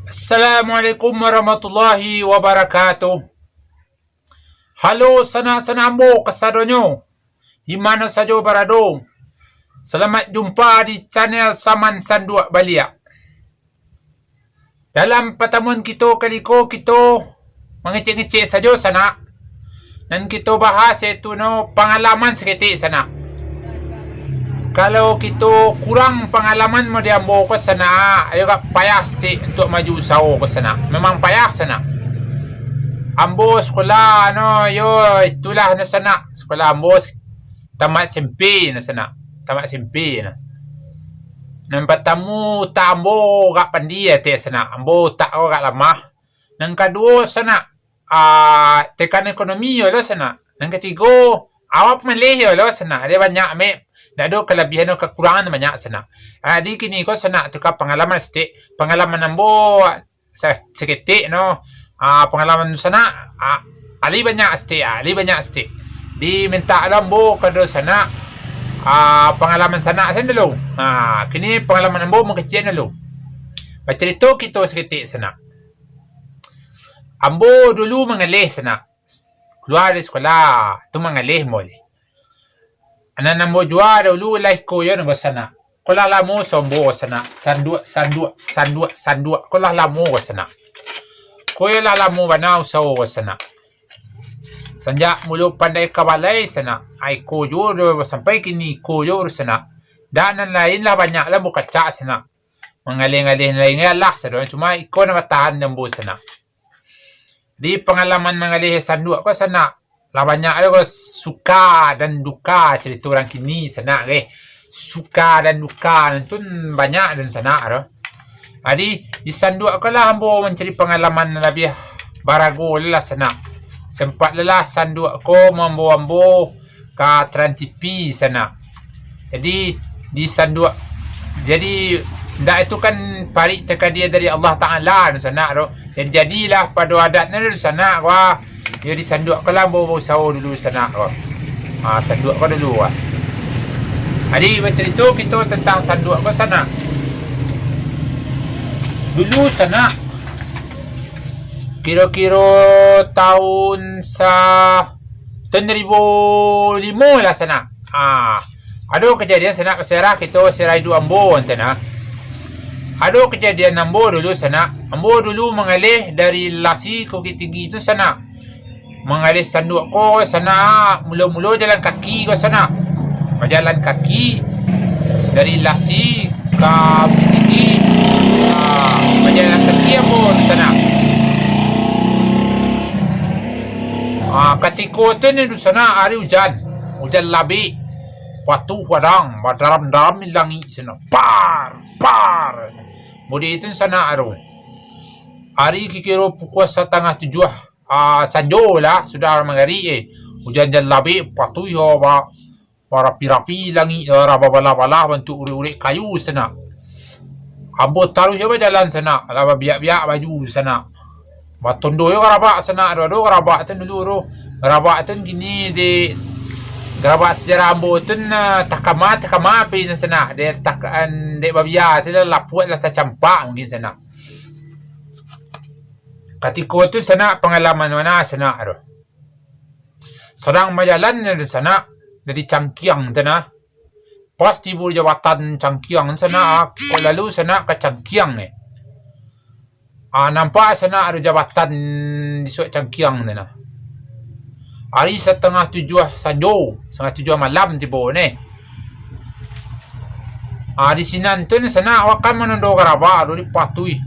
Assalamualaikum warahmatullahi wabarakatuh. Halo sana-sana mo kasadonyo. Himano sajo barado. Selamat jumpa di channel Saman Sandua Balia. Dalam pertemuan kita kali kita mengecek-ngecek saja sana. Dan kita bahas itu pengalaman seketik sana. Kalau kita kurang pengalaman mo diambo ke sana, ayo kak payah stik untuk maju usaha ke sana. Memang payah sana. Ambo sekolah yo itulah sana. Sekolah ambo tamat SMP sana. Tamat SMP na. Nampak tamu tak ambo kak pandia te sana. Ambo tak kak lamah. Nang kedua sana tekan ekonomi yo lah sana. Nang ketiga awak malih yo lah sana. Ada banyak ada kelebihan atau kekurangan banyak sana. Di kini ko sana tu pengalaman stik, pengalaman ambo seketik pengalaman sana ali banyak stik. Di minta ambo kado sana pengalaman sana dulu. Kini pengalaman ambo mengecil dulu. Bercerita kita seketik sana. Ambo dulu mengalih sana. Keluar dari sekolah tu mengalih boleh. Anak mo jual dulu like ko yo ng sana. Kolah lamo sombo sana. Sandua. Kolah lamo sana. Koyo lamo banaw sa sana. Sanja mulo pandai kabalay sana. Ay koyo sampai kini koyo sana. Danan lain lah banyak lah mo kaca sana. Mangaling-aling lain lah sana. Cuma iko na matahan ng buo sana. Di pengalaman mangalih sandua ko sana. Lah banyak ada suka dan duka cerita orang kini sana suka dan duka itu banyak dan sana Jadi di sanduk aku lah ambo mencari pengalaman lebih barago lah sana. Sempat lelah sanduk aku membawa ambo ke Trans TV sana. Jadi di sanduk jadi ndak itu kan parik teka dia dari Allah Ta'ala dan sana dan jadilah pada adatnya di sana jadi sanduk ko lang bawa usaha dulu sana sanduk ko dulu Jadi bercerita kita tentang sanduk ko sana. Dulu sana kira-kira tahun 2005 lah sana. Ada kejadian sana keserah kita serai dua ambo antena. Ada kejadian ambo dulu sana. Ambo dulu mengalih dari Lasi ke Bukit Tinggi itu sana. Mengalih sanduk ko sana, mula-mula jalan kaki ko sana. Berjalan kaki dari Lasi ke Bukit Tinggi. Berjalan kaki ambo di sana. Ketika tu ni di sana hari hujan labi. Watu wadang, daram-daram langit sana. Par. Mudi itu sana aru. Hari kira pukul 6:30 sanjo lah sudah mengari hujan labi patui para pirapi langit bala-bala bentuk urik-urik kayu sana. Ambo taruh coba jalan sana laba biak-biak baju sana. Batondo yo karabak sana do karabak tu dulu karabak tu gini di karabak sejarah ambo tu takama pi sana dia takan dek babia sila lapuat lah tercampak mungkin sana. Ketika itu sana pengalaman mana sana sedang berjalan dari sana dari Cangkiang sana. Pas tiba jabatan Cangkiang sana lalu sana ke Cangkiang ni. Nampak sana ada jabatan di suat Cangkiang sana. Hari 6:30 sanjo, 6:30 malam tiba ni. Di sini tu sana awakan menunduk karaba di patui.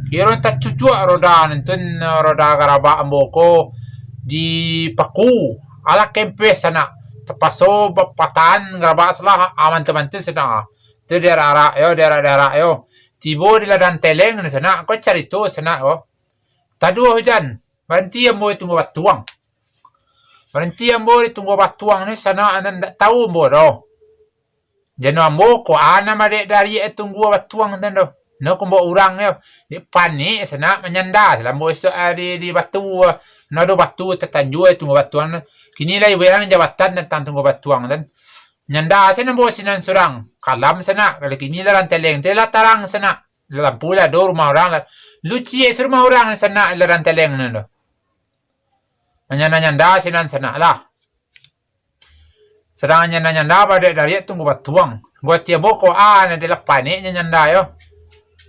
Kira tak cucuk roda nentun roda karaba amboko di paku ala kempes sana terpaso patan karaba salah aman teman tu sana tu daerah yo tibo di ladang teleng sana ko carito sana tadu hujan berhenti ambo tunggu batuang ni sana anan tak tahu ambo do jeno ambo ko ana made dari tunggu batuang tendo. No kumbo urang yo di pani sana menyanda dalam boso di batu do batu tertanju tunggu batuan kini lai werang jabatan tentang tunggu batuang dan nyanda sana bo sinan surang kalam sana kalau kini dalam teleng tela tarang sana lampu lah do rumah orang lah. Lu cie rumah orang sana leran teleng na do. Nyanda sinan sana lah. Sedang nyanda pada dari tunggu batuang. Gua tiap boko na delapan ni nyanda yo.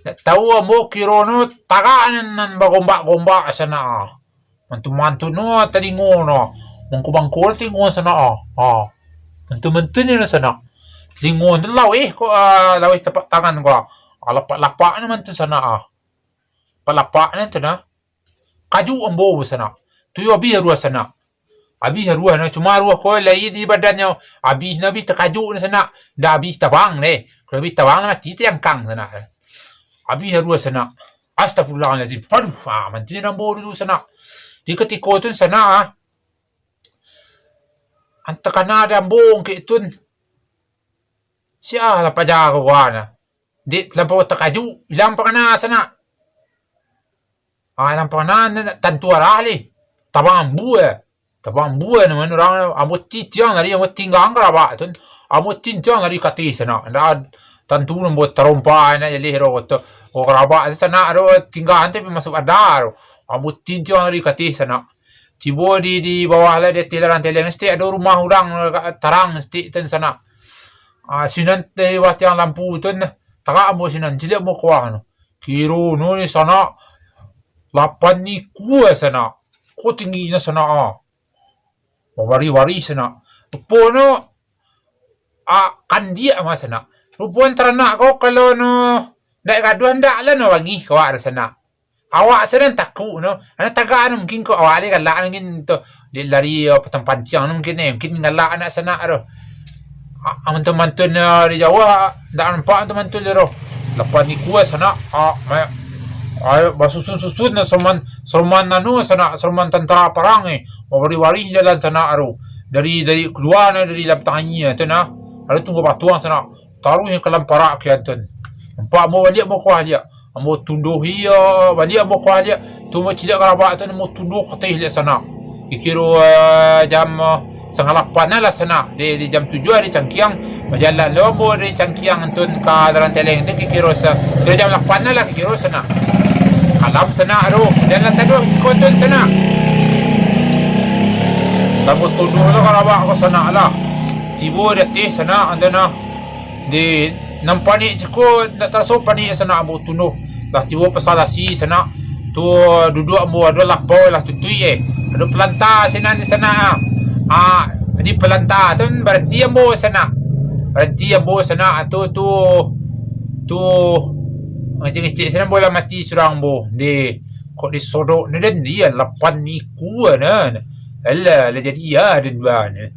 Tahu mo kirono tagaan nan bagombak-gombak sana. Mantu-mantu no tadi ngono. Mangko-mangko tingon sana Mantu-mantu ni sana. Lingon tu law ko law tapak tangan ko. Lapak naman tu sana Palapak na tu na. Kaju ambo sana. Tu abi harua sana. Abi harua na cuma harua ko lai di badannya. Abi nabi takaju na sana. Da abi tabang ne. Kalau abi tabang na mati tiang kang sana. Abi harua sana. Astagfirullahalazim. Aduh, mantin ambo dulu sana. Di ketika tu sana anta kanada ambo ke tun. Siya la pajago wana. Di lampaw takaju, ilang pa kana sana. Ilang pa kana tantua rali. Tabang buwe naman orang amot titiang dari amot tinggang karaba tun. Amot titiang dari kati sana. Nda tantu nang buat tarompa na yelihero to. O karaba sana ro tinggahan te masuk adar. Amot titiang dari kati sana. Tibo di bawah lah dia tilaran teleng sti ada rumah orang tarang sti ten sana. Sinan te wat yang lampu tun taka mo sinan jile mo kuah no kiro no ni sana lapan ni kuah sana ko tinggi na sana wari sana po no kan dia mas sana rupuan ternak ko kalau no dai gaduan dak lah no wangi ko ada sana awak sedang takut no ana taga no mungkin ko awak ni galak ngin to lari patampantiang no mungkin galak anak sana ro ang teman-teman di Jawa dah nampak teman-teman lero lapan ni kuas sana basusun na soman nanu sana soman tentara perang wari jalan sana aro dari keluar dari laptangnya tu na ada tunggu batuang sana taruh yang kelam parak kianten nampak mo balik mo kuah dia mo tunduh hiya balik mo kuah dia tu mo cilik karaba tu mo tunduh katih dia sana ikiro jam setengah 8 lah sana di jam 7 di Cangkiang berjalan lomo di Cangkiang tun ke dalam teleng tu kira jam 8 lah kira sana alam sana aduh jalan tadi kontun sana tamu tuduh tu karaba ko sana lah tibo dati sana andana di nampak ni ciko nak terso pani sana abu tunuh lah tibo pasalasi sana tu duduk abu ada lapau lah tutui ada pelanta sana di sana di pelanta tu berarti ambo sana tu ngecek sana bola mati surang bo di kok di sodok ni dan dia lapan ni kuat na ala la jadi ya dan dua ni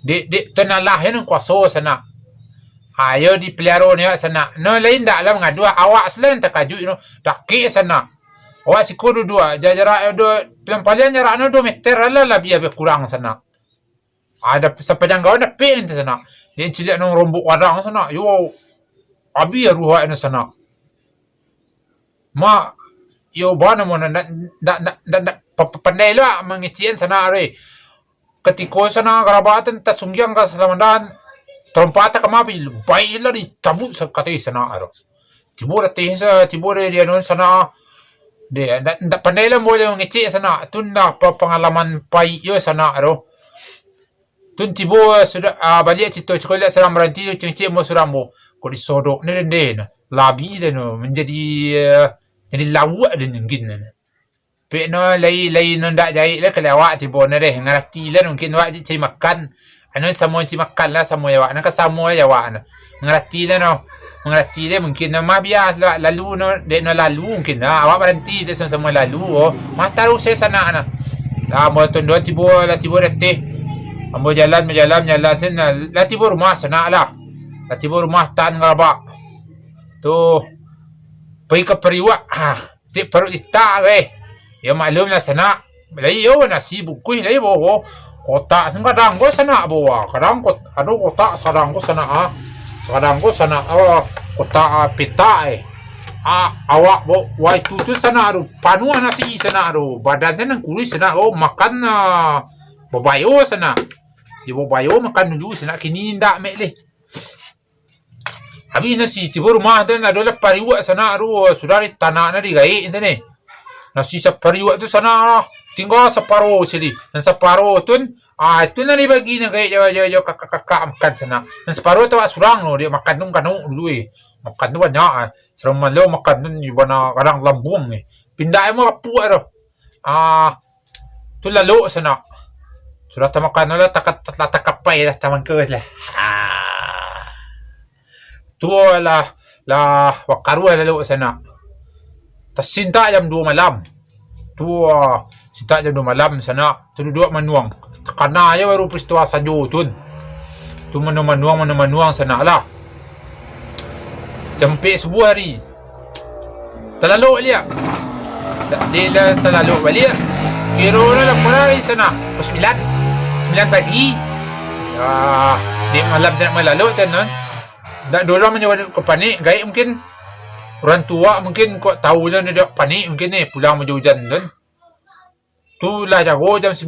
di tenalah yang kuaso sana ayo di pelaro ni sana no lain dak lah ngadu awak selain takaju no dak sana awak siku dua jarak pelan-pelan jarak no 2 meter lah lebih kurang sana ada sepanjang kau ada pen tu sana dia cilik nang rombok wadang sana yo abi ruha na sana yo bana mo na pandai lah mengician sana re ketika sana karabatan tasunggyang ka salamandan trompata kamapi baik lah dicabut sekali sana aro tibur dia non sana dia ndak pandai lah boleh mengicik sana tunda pengalaman pai yo sana aro tun tibo sudah balik cito sekolah seram berhenti cengcik mo suram mo ko disodok ni den labi den menjadi jadi lawak den mungkin pe no lai no ndak jai le kelawak tibo ne deh ngerti le mungkin wak cai makan anu samo cai makan lah samo ya wak nak samo ya wak ngerti le mungkin ma bias lalu no de no lalu mungkin awak berhenti de sama lalu mata ru saya sana na mo tondo tibo reteh ambo jalan sana la tibo rumah sana lah la tibo rumah tan ngaraba tu pergi ke periwak di perut ita ya maklum lah sana lai yo nasi bukui lai bo kota kadang go sana bawa kadang kot adu kota kadang go sana kadang go sana kota pita awak bo wai tu sana ru panua nasi sana ru badan sana kulis sana makan babayo sana di babayo makan dulu sana kini ndak mek le Habis na si tiba rumah tu adalah pariwak sana sudah di tanah na digaik itu ni. Nasi sa pariwak tu sana tinggal separuh sini. Dan separuh tu itu na dibagi na gaik jauh kakak makan sana. Dan separuh tu surang no dia makan tu kanu dulu makan tu banyak serang malu makan tu iba na kadang lambung pindah mo kapuak tu. Tu lalu sana. Sudah tamakan lah takapai lah taman ke lah. Tu lah wakaru lalu sana. Tersinta jam 2 malam. Tu sinta jam 2 malam sana. Tu duduk manuang. Karena aja baru peristiwa sajo tu. Tu manuang sana lah. Jempik sebuah hari. Terlalu dia. Dia terlalu balik. Kira lah mulai sana. Pukul 9 pagi. Di malam tidak melalu kan. Tak dulu menjawab ke panik. Gaib mungkin orang tua mungkin kok tahu lah dia panik mungkin pulang maju hujan kan. Tu lah jago jam 9.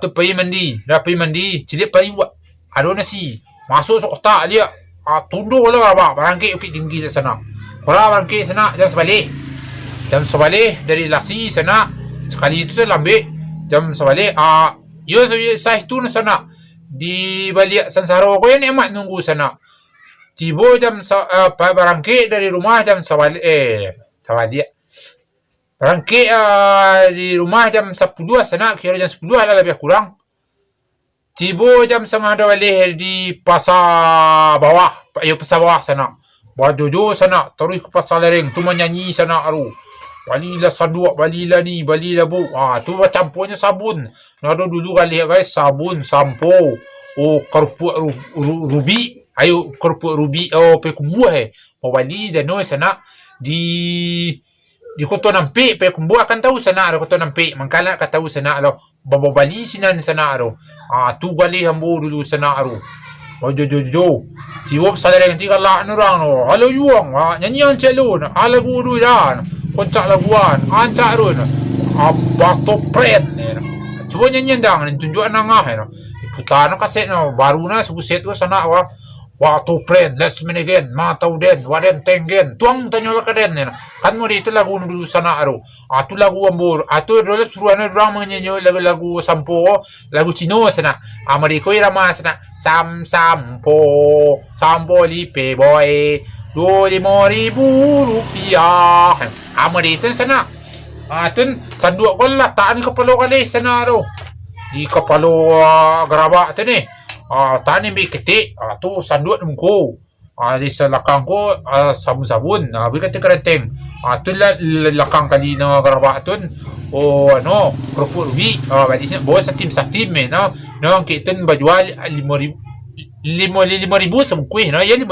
Tu pergi mandi. Dah pergi mandi. Cilik pergi buat. Ada nasi. Masuk kotak dia. Tunduh lah barangkit ukit tinggi di sana. Barangkit sana jam sebalik. Jam sebalik dari lasi sana. Sekali itu saya ambil. Jam sebalik. Saya itu sana. Di balik Sansaro ko yan emak nunggu sana. Tibo jam barangkit dari rumah jam sebalik. Tawadi. Barangkit di rumah jam 10 sana. Kira jam 10 lah lebih kurang. Tibo jam setengah dah balik di pasar bawah. Pasar bawah sana. Bawa jojo sana. Terus ke pasar lereng. Tu menyanyi sana aru. Balilah saduk, balilah ni, balilah bu. Tu campurnya sabun. Nado dulu kali guys, sabun, sampo. Kerupuk rubi. Ayo kerupuk rubi. Pekumbuh Mawali dan no sana di Kota Nampik. Pekumbuh akan tahu sana ada Kota Nampik. Mangkala akan tahu sana ada. Babali sinan sana ada. Tu gali hambu dulu sana ada. Jojo. Tiwap sadar yang tiga lah orang no. Halo yuang, nyanyian celon. Ala guru dan. Koncak laguan, ancak run. Bato pren. Cuba nyanyian dang, tunjukan nangah. Putar na kaset na, baru na suguset ko sana. Bato pren, let's min again, mataw den, waden tengen. Tuang tanyola ka den. Kan mo dito lagu dulu sana aro. Tu lagu ambor. Tu dulu suruhan na orang menyanyi lagu sampo, lagu Cino sana. Amari ko irama sana. Sampo lipe boy. 25,000 rupiah. Dito sana. Tun sanduk ko lah. Taan kapalo kali sana ro. Di kapalo garaba ito ni. Taan ni may kiti. Tu sanduk nung ko. Di sa lakang ko sabun-sabun. Bigat karanteng. Tun lakang kali na garaba ito. Kerupuk rubi. Bawa sa team no. Ang kitun bajual 5,000 semkuih no. Ya 5,000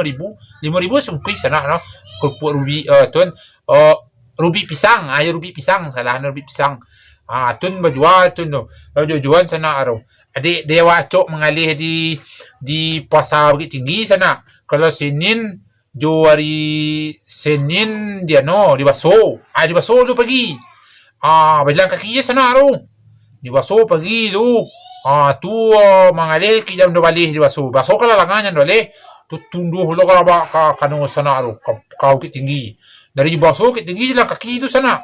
semkuih sana no. Kerupuk rubi tun. Rubi pisang. Rubi pisang. Salah na rubi pisang. Tun bajual tun no. Jujuan sana araw. Adik dewa cok mengalih di pasar Bukit Tinggi sana. Kalau Senin Senin dia no di Baso. Di Baso lu pagi. Berjalan kaki je sana araw. Di Baso pagi lu. Tu mengalih ki jam 2 balik di Baso. Baso kalau langannya boleh. Tu tunduh lo kalau ka kanu sana araw. Kau Bukit Tinggi. Dari Baso Bukit Tinggi jalan kaki itu sana.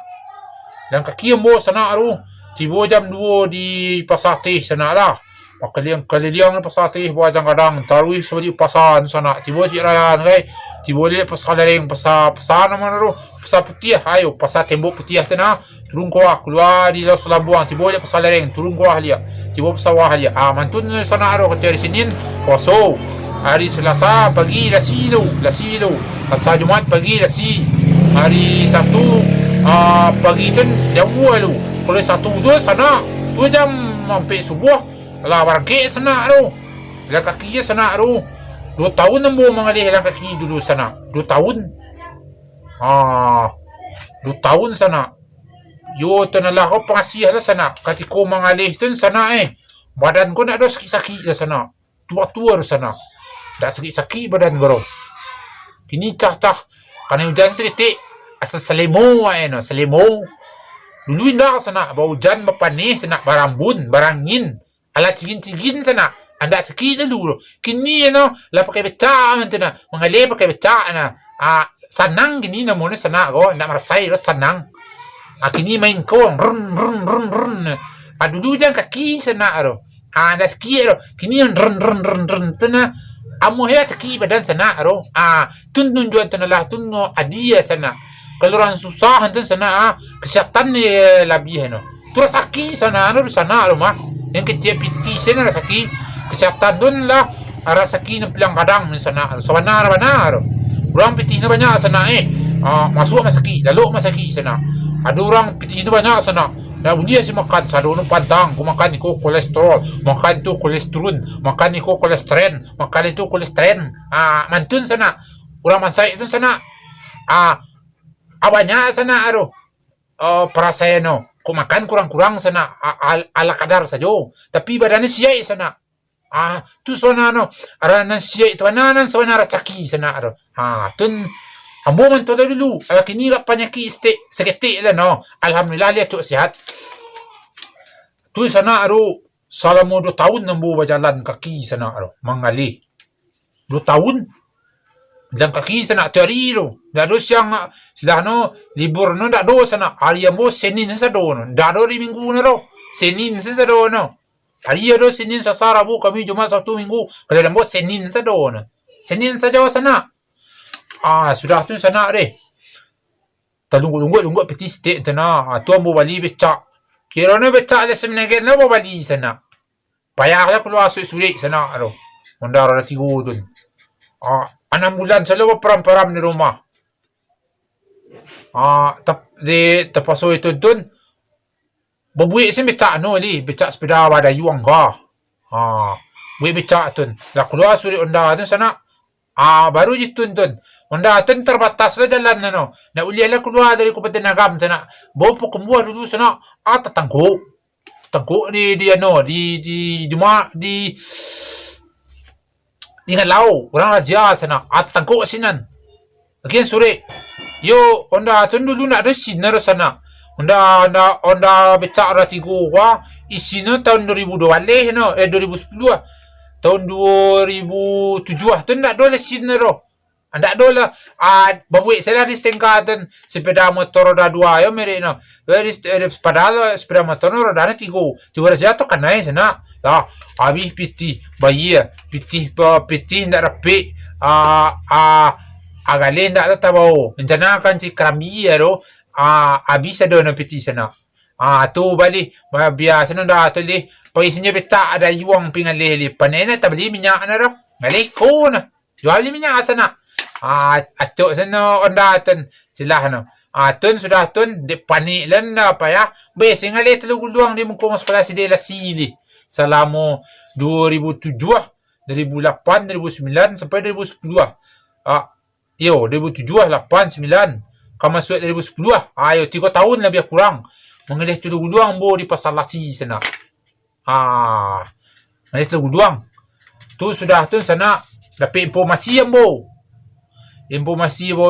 Jalan kaki yang bawa sana araw. Tibo jam 2 di pasar teh sana lah. Kaliang na pasar teh buat kadang taruh seperti pasar sana. Tibo cik rayan kay. Tibo lihat pasar lereng pasar naman araw. Pasar putih ayo pasar tembok putih sana. Turun kuah keluar di Laut Selambuang. Tibo lihat pasar lereng turun kuah lihat. Tibo pasar wah lihat. Mantun sana araw kata hari Senin puasa. Hari Selasa pagi lasi lu. Selasa Jumaat pagi lasi. Hari Sabtu pagi tu jam 2 lu. Kalau satu tu sana 2 jam sampai subuh lah barangkit sana tu. Jalan kaki sana tu. 2 tahun nambu mengalih jalan kaki dulu sana. 2 tahun. 2 tahun sana. Yo tenalah ko pengasih lah sana. Katiko mengalih tu sana badan ko nak ada sakit-sakit lah sana. Tua-tua sana. Dah sakit-sakit badan ko. Kini cah-cah. Karena hujan sedikit. Asal selemo selemo. Dulu indah sana. Bau hujan berpanih sana. Barambun, barangin. Alat cigin-cigin sana. anda sakit dulu. Kini la pakai beca man na, mangale pakai beca na. Sanang gini na muna sana ko, na marasay sanang. Kini main ko, run run run run. Dulu jang kaki sana aro. Anda sakit aro. Kini run run run run na. Amo ya sakit badan sana aro. Tun juan lah tun adia sana. Kalau orang susah hantan sana kesehatan ni lebih tu sakit sana sana rumah yang kecil piti sana sakit kesehatan dun lah sakit yang pelang kadang ni sana benar orang piti ni banyak sana masuk masaki lalu masaki sana ada orang piti ni banyak sana dah dia si makan sadono padang ku makan iko kolesterol makan tu kolesterol makan iko kolesterol makan itu kolesterol mantun sana orang mansai itu sana awalnya sana perasaan makan kurang-kurang sana ala kadar saja tapi badannya siai sana tu sana aranan siai tu ananan sana rasaki sana tun ambo man to dulu kini la penyakit seketik lah alhamdulillah dia cuk sihat tu sana selama 2 tahun nambu berjalan kaki sana mangali 2 tahun jalan kaki sana teori tu. Dah do siang sudah libur dak do sana. Hari ambo Senin sa do dak do di minggu Senin sa do Hari do Senin sa Rabu kami Jumat Sabtu Minggu. Kalau ambo Senin sa do Senin saja sana. Sudah tu sana deh. Talunggu peti state tana. Tu ambo bali becak. Kira becak le semenagen ambo bali sana. Payahlah keluar sulit sana Mondar ada 3 tu. 6 bulan selalu peram-peram di rumah. Terpaksa itu tun. Berbuik sih becak becak sepeda pada yuang ka. Buik becak tun. Lah keluar suri onda tu sana. Baru jitun tun. Onda tun terbatas lah jalan nak ulilah keluar dari Kabupaten Agam sana. Bawa pokembuah dulu sana. Tetangkuk di Ngalau orang razia sana tangkuk sinan again sore yo onda tun dulu nak ada sinar sana onda becak ratigo isino tahun 2012 2010 tahun 2007 tun nak dole sinar anda dola babuik saya di setengah sepeda motor roda 2 yo mere padahal sepeda motor roda 3 razia tu kanai sana habis piti bayi piti ndak rapi agale ndak ada tabau rencana kan si krambi habis ada piti sana tu balik biasa ndak tu le paisinya becak ada yuang pingalih panena tak beli minyak ngalih ko jual minyak sana acok sana onda tun silah tun sudah tun de panik lan apa ya besi ngalih telu guluang di mengkong sekolah sidela sili selama 2007 2008 2009 sampai 2010 2007 8 9 kau masuk 2010 3 tahun lebih kurang mengalih telu guluang bo di pasar lasi sana ngalih telu guluang tu sudah tun sana dapat informasi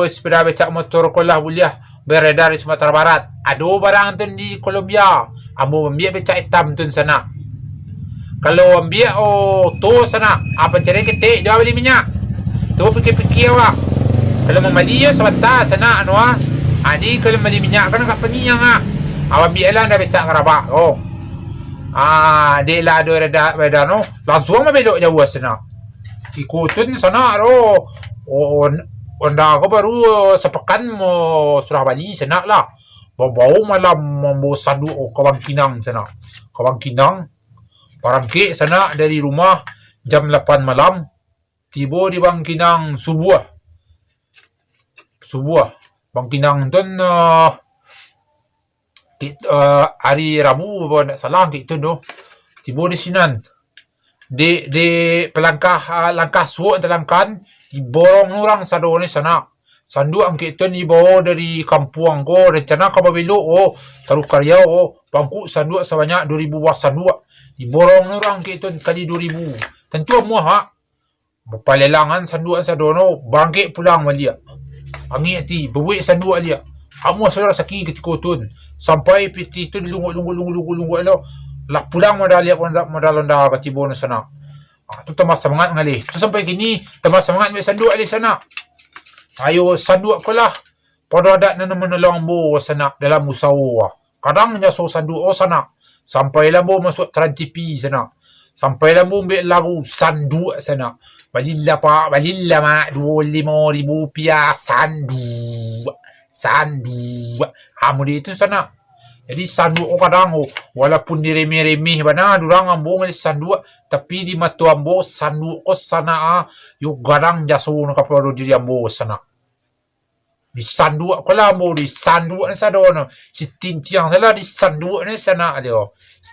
sepeda becak motor kolah buliah beredar di Sumatera Barat. Ada barang tu di Colombia. Ambo ambil becak hitam tu sana. Kalau ambil tu sana, pencari ketik dia beli minyak. Tu fikir-fikir awak. Kalau membeli sebentar sana ni kalau beli minyak kan kat pening awak ambil lah dah becak kerabak. Dia lah ada langsung belok jauh sana. Ikutin sana onda ko baru sepekan mo sudah balik sana lah. Bau malam mau sandu Kawang Kinang sana. Kawang Kinang parangke sana dari rumah jam 8 malam. Tiba di Bang Kinang subuh. Bang Kinang tu hari Rabu kalau tak salah gitu Tiba di sinan. Di langkah suuk telangkan diborong orang sadone sana. Sandu angkit tu dibawa dari kampung ko rencana ka babelo taruh karya bangku sandu sebanyak 2000 buah sandu diborong orang angkit tu kali 2000 tentu muah berpalelangan sandu sadono bangkit pulang malia angit ti bebuik sandu alia amu saudara sakit ketika tu sampai piti tu dilunggu lah pulang modal lia modal anda bati bonus sana Tu tambah semangat ngalih. Tu sampai kini tambah semangat ambil sanduk alih sana. Ayo sanduk ko lah. Pada adat na menolong mo sana dalam usaha. Kadang nyaso sanduk sana. Sampailah mo masuk Trans TV sana. Sampailah mo ambil lagu sanduk sana. Balilla pak, balilla mak, 25,000 rupiah sanduk. Hamu dia itu sana. Jadi sanduk kadang walaupun diremeh-remeh bana durang ambo ngali sanduk tapi di matu ambo sanduk ko sana yo gadang jaso no kaparo diri ambo sana. Di sanduk ko la ambo di sanduk na sa dono. Si tintiang sala di sanduk na sana dia.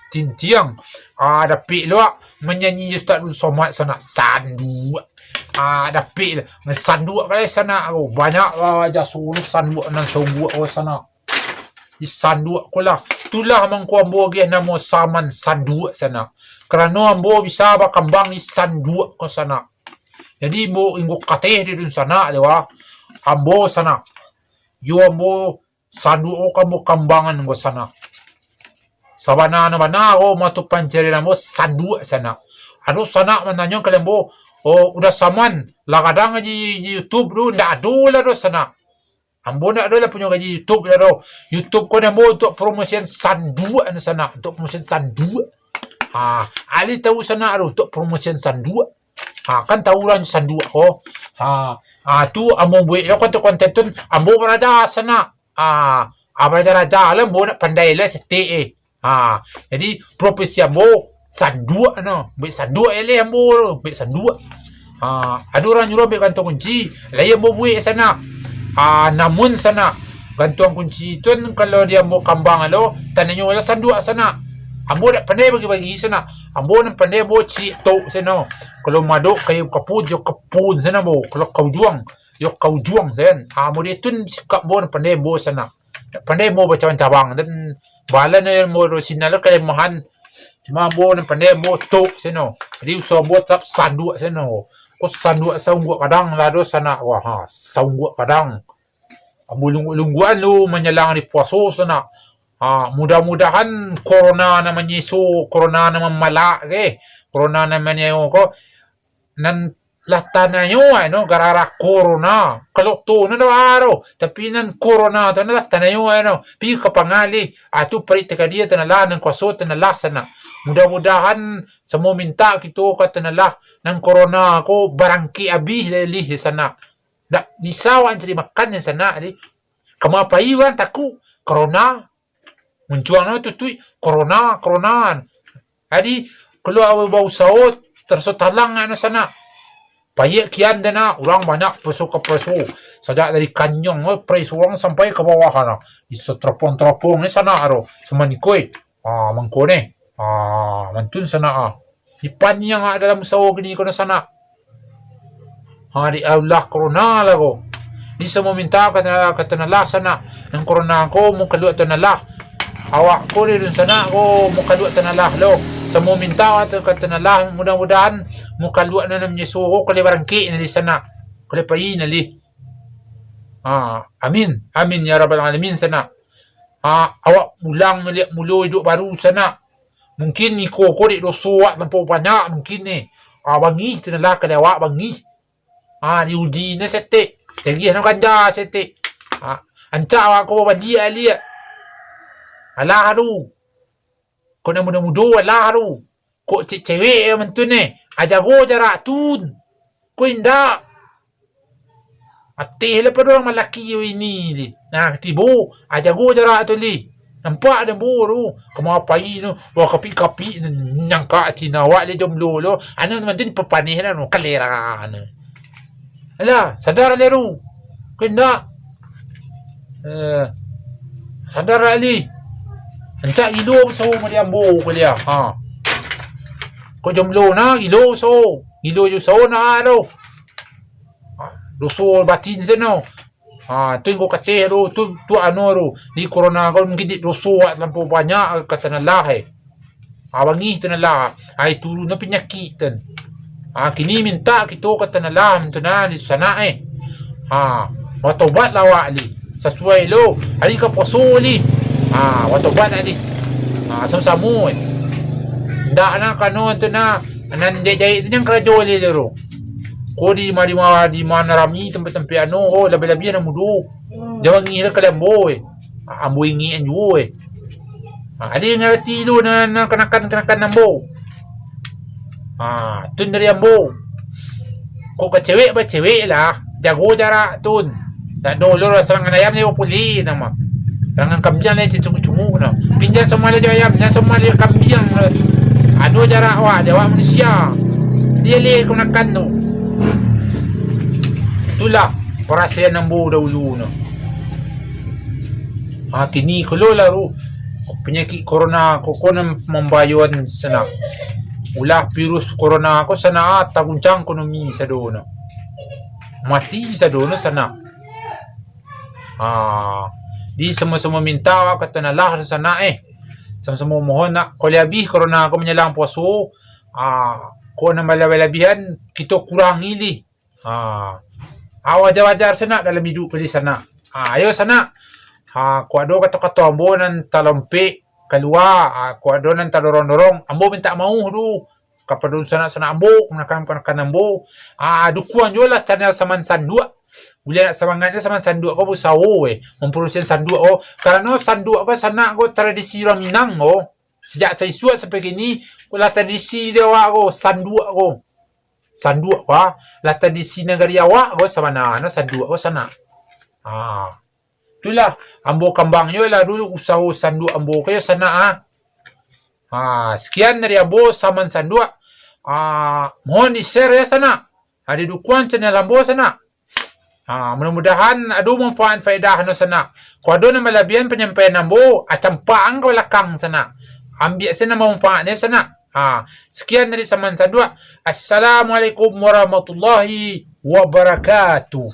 Tintiang dapat lo menyanyi Ustaz Somad sana sanduk. Dapat sanduk kali sana banyak jaso no sanduk nan sungguh sana. Di sanduk ko lah. Itulah mangko ambo gih namo saman sanduk sana. Kerana ambo bisa bakambang di sanduk ko sana. Jadi mo inggo kateh di dun sana dewa. Ambo sana. Yo ambo sanduk ko kambo kambangan ko sana. Sabana na bana matu pancari namo sanduk sana. Ado sana mananyo kalembo udah saman lah kadang di YouTube lu ndak ado lah do sana. Ambo nak adalah punya gaji YouTube dah doh. YouTube ko na mo untuk promotion sanduk na sana, untuk promotion sanduk. Ali tahu sana untuk promotion sanduk. Kan tahu lah sanduk ko. Tu ambo buat lo konten tu ambo berada sana. Berada lah ambo nak pandai lah sete jadi profesi ambo sanduk no. Buat sanduk ele ambo, buat sanduk. Ada orang nyuruh ambil kantong kunci. Lah ambo buat sana. Namun sana gantuan kunci itu kalau dia mau kambang lo tanahnya wala sanduk sana. Ambo nak pandai bagi-bagi sana. Ambo nak pandai bo cik tok sana. Kalau maduk kayu kapun yo kapun sana bo. Kalau kau juang yo kau juang sen. Ambo dia tun sikap bo nak pandai bo sana. Pandai bo cabang-cabang dan bala na mo ro sinala kay mahan. Cuma bo nak pandai bo tok sana. Jadi usaha bo tap sanduk sana. Ko sanduk saungguk kadang lado sana. Saungguk kadang. Lungguan lu menyelang di puaso sana. Mudah-mudahan corona na manyiso, corona na mamalak corona na manyayo ko nan lata na yo garara corona. Kalau to na araw tapi nan corona to na lata na yo pi kapangali atu parit ka dia tanala nan kwaso tanala sana. Mudah-mudahan sa mo minta kito ka tanala nan corona ko barangki abi lili sana. Di sawan jadi makan yang sana ni. Kama paiwan taku corona. Muncuang na tutui corona. Jadi kalau awal bau saut tersotalang na sana. Payak kian dana orang banyak preso ke preso. Sajak dari kanyong preso orang sampai ke bawah na. Di setropong-tropong ni sana aro. Semanikoi. Mangko ni. Mantun sana Ipan yang dalam sawo gini ko na sana. Di Allah corona lah ko. Di sa mo minta ka tanala sana. Ang corona ko mo kaluat tanala. Awak ko rin sana ko mo kaluat tanala lo. Sa mo minta ka tanala mudah-mudahan mo kaluat na namnya suho kali barangki na di sana. Kali payi na li. Amin. Amin ya rabbal alamin sana. Awak mulang melihat mulo hidup baru sana. Mungkin ni ko di dosuak tanpa banyak mungkin ni. Bangi tanala kali awak bangi. Diuji na sete. Lagi ano kanja sete. Anca ako babali alia. Ala haru. Ko na mudo ala haru. Ko cewek man tu ni. Ajago jarak tun. Ko inda. Ati hila pa doang malaki yo ini li. Tibo. Ajago jarak tu li. Nampak ada buru. Kemapai no. Kapi-kapi. Nyangka tinawa li jom lolo. Ano naman din papanih na no. Kalera na. Alah, sadar leru. Kena. Sadar ali. Encak gilo so madiambo ko dia. Ko jomlo na gilo so. Gilo yo so na alo. Doso batin seno. Tunggu kate ro tu ano ro. Di corona ko ngidi doso at lampo banyak katanalahe. Abangi tanala ay turu na pinyakitan. Kini minta kito katanalam to na di sana watobat lawa ali sesuai lo ali ka posuli watobat ali sama-sama ndak na kanon to na Anan jay itu yang kerajo le dero. Ko di mana rami tempat-tempat labi-labi na mudo. Jawa ngi ka lambo ambo ngi anjo adi ngerti do na kenakan nambo. Tun dari ambo. Ko ka cewek ba cewek lah. Jago jara tun. Tak dolo serangan ayam ni puli nama. Serangan kambing ni cungu-cungu na. Pinjam semua le ayam, pinjam semua le kambing. Anu jara dewa manusia. Dia le kenakan tu. Itulah perasaan nambo dahulu no. Kini kalau lalu penyakit corona ko membayuan sana. Ulah virus corona ko sana taguncang ekonomi sa dono. Mati sa dono sana. Di sama-sama minta kata nalah sa sana sama-sama mohon nak kalau habis corona ko menyelang puaso ko na malalabihan kita kurang ili. Wajar-wajar sana dalam hidup di sana. Ayo sana. Kuado kata-kata ambo nan talampi keluar, kuado nan tadorong-dorong, ambo minta mau du. Kapadun sana ambo, menakan ambo. Dukuan juga lah channel saman sandua. Boleh nak semangatnya saman sandua ko busawo memproduksi sandua karena sandua ko sana ko tradisi orang Minang sejak saya suat sampai kini ko tradisi dia ko sandua ko. Sandua ko lah tradisi negara awak ko sama na sandua ko sana. Itulah ambo kambangnya lah dulu usaha sandua ambo kayo sana sekian dari ambo saman sandua. Mohon di-share ya sana. Ada dukuan channel ambo sana. Mudah-mudahan ada manfaat faedah na sana. Kung ada na malabihan penyampaian ambo, acampaang ko lakang sana. Ambil sana manfaatnya sana. Sekian dari saman sandua. Assalamualaikum warahmatullahi wabarakatuh.